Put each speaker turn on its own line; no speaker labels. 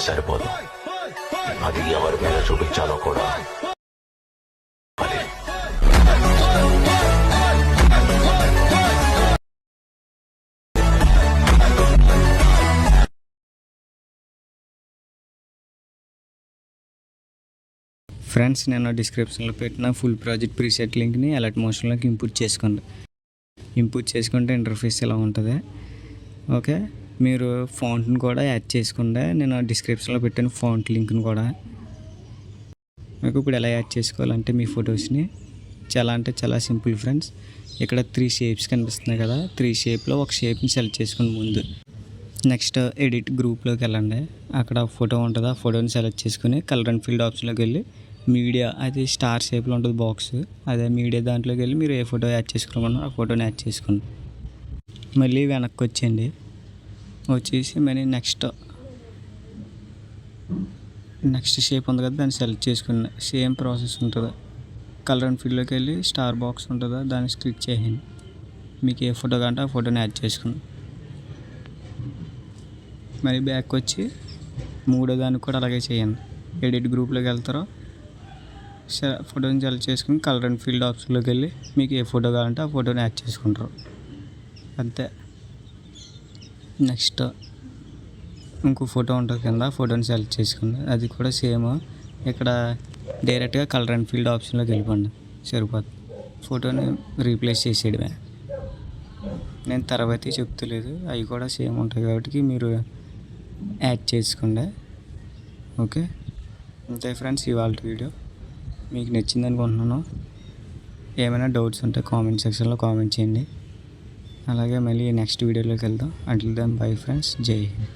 సరిపోదు, అది ఎవరి మీద చూపించాలో కూడా.
ఫ్రెండ్స్, నేను డిస్క్రిప్షన్లో పెట్టిన ఫుల్ ప్రాజెక్ట్ ప్రీసెట్ లింక్ని అలర్ట్ మోషన్లోకి ఇంపోర్ట్ చేసుకోండి. ఇంపోర్ట్ చేసుకుంటే ఇంటర్ఫేస్ ఇలా ఉంటుంది. ఓకే, మీరు ఫాంట్ని కూడా యాడ్ చేసుకోండి. నేను డిస్క్రిప్షన్లో పెట్టిన ఫాంట్ లింక్ని కూడా. మీకు ఇప్పుడు ఎలా యాడ్ చేసుకోవాలంటే మీ ఫొటోస్ని చాలా అంటే చాలా సింపుల్ ఫ్రెండ్స్. ఇక్కడ 3 షేప్స్ కనిపిస్తున్నాయి కదా, 3 షేప్లో ఒక షేప్ని సెలెక్ట్ చేసుకుని ముందు నెక్స్ట్ ఎడిట్ గ్రూప్లోకి వెళ్ళండి. అక్కడ ఫోటో ఉంటుంది, ఆ ఫోటోని సెలెక్ట్ చేసుకుని కలర్ అండ్ ఫీల్డ్ ఆప్షన్లోకి వెళ్ళి మీడియా, అది స్టార్ షేప్లో ఉంటుంది బాక్స్, అదే మీడియా దాంట్లోకి వెళ్ళి మీరు ఏ ఫోటో యాడ్ చేసుకోమన్నారో ఆ ఫోటోని యాడ్ చేసుకోండి. మళ్ళీ వెనక్కి వచ్చేయండి. వచ్చేసి మరి నెక్స్ట్ షేప్ ఉంది కదా, దాన్ని సెలెక్ట్ చేసుకుని సేమ్ ప్రాసెస్ ఉంటుంది. కలర్ అండ్ ఫీల్డ్లోకి వెళ్ళి స్టార్ బాక్స్ ఉంటుందా, దాన్ని క్లిక్ చేయండి. మీకు ఏ ఫోటో కంటే ఆ ఫోటోని యాడ్ చేసుకుని మరి బ్యాక్ వచ్చి మూడో దానికి కూడా అలాగే చేయండి. ఎడిట్ గ్రూప్లోకి వెళ్తారో ఫోటోని సెలెక్ట్ చేసుకుని కలర్ అండ్ ఫీల్డ్ ఆప్షన్లోకి వెళ్ళి మీకు ఏ ఫోటో కావాలంటే ఆ ఫోటోని యాడ్ చేసుకుంటారు. అంతే. నెక్స్ట్ ఇంకో ఫోటో ఉంటుంది కింద, ఆ ఫోటోని సెలెక్ట్ చేసుకుని అది కూడా సేమ్. ఇక్కడ డైరెక్ట్గా కలర్ అండ్ ఫీల్డ్ ఆప్షన్లోకి వెళ్ళిపోండి, సరిపోతుంది. ఫోటోని రీప్లేస్ చేసేయడమే. నేను తర్వాత చెప్తలేదు, అవి కూడా సేమ్ ఉంటాయి కాబట్టి మీరు యాడ్ చేసుకోండి. ఓకే, అంతే ఫ్రెండ్స్ ఇవాళ వీడియో. మీకు నచ్చింది అనుకుంటున్నాను. ఏమైనా డౌట్స్ ఉంటే కామెంట్ సెక్షన్లో కామెంట్ చేయండి. అలాగే మళ్ళీ నెక్స్ట్ వీడియోలోకి వెళ్దాం. అంటిల్ దెన్ బై ఫ్రెండ్స్, జై హింద్.